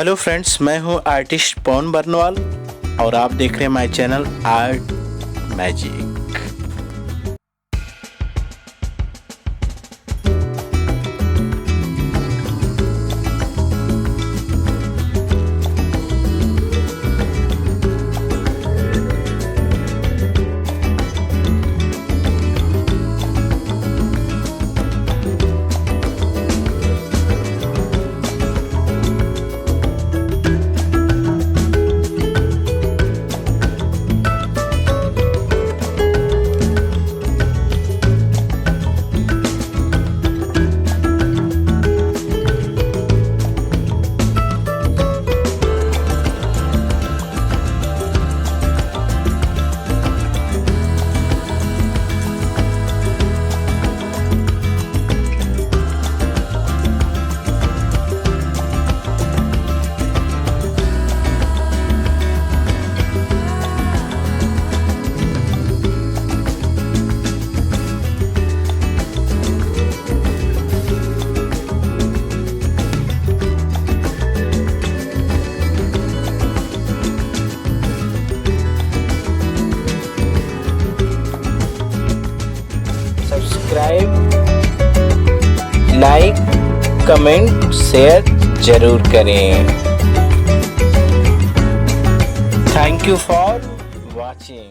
Hello friends, मैं हूं artist पवन बरनवाल और आप देख रहे हैं my channel art magic. Subscribe, like, comment, share जरूर करें। Thank you for watching.